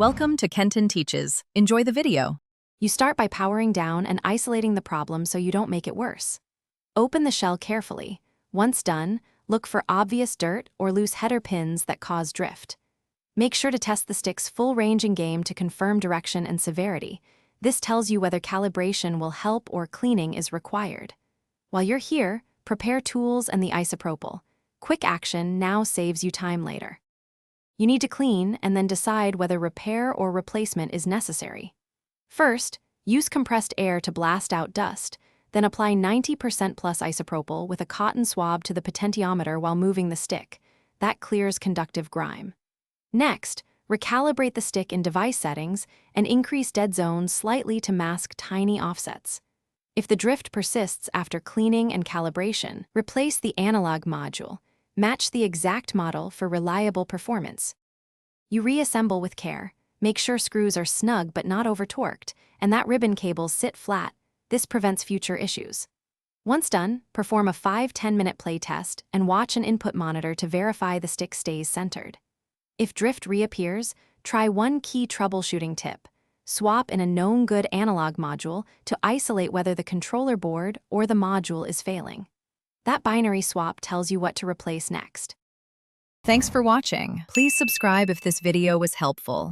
Welcome to Kenton Teaches. Enjoy the video. You start by powering down and isolating the problem so you don't make it worse. Open the shell carefully. Once done, look for obvious dirt or loose header pins that cause drift. Make sure to test the stick's full range in game to confirm direction and severity. This tells you whether calibration will help or cleaning is required. While you're here, prepare tools and the isopropyl. Quick action now saves you time later. You need to clean and then decide whether repair or replacement is necessary. First, use compressed air to blast out dust, then apply 90% plus isopropyl with a cotton swab to the potentiometer while moving the stick. That clears conductive grime. Next, recalibrate the stick in device settings and increase dead zones slightly to mask tiny offsets. If the drift persists after cleaning and calibration, replace the analog module. Match the exact model for reliable performance. You reassemble with care. Make sure screws are snug but not over-torqued, and that ribbon cables sit flat. This prevents future issues. Once done, perform a 5-10 minute play test and watch an input monitor to verify the stick stays centered. If drift reappears, try one key troubleshooting tip. Swap in a known good analog module to isolate whether the controller board or the module is failing. That binary swap tells you what to replace next. Thanks for watching. Please subscribe if this video was helpful.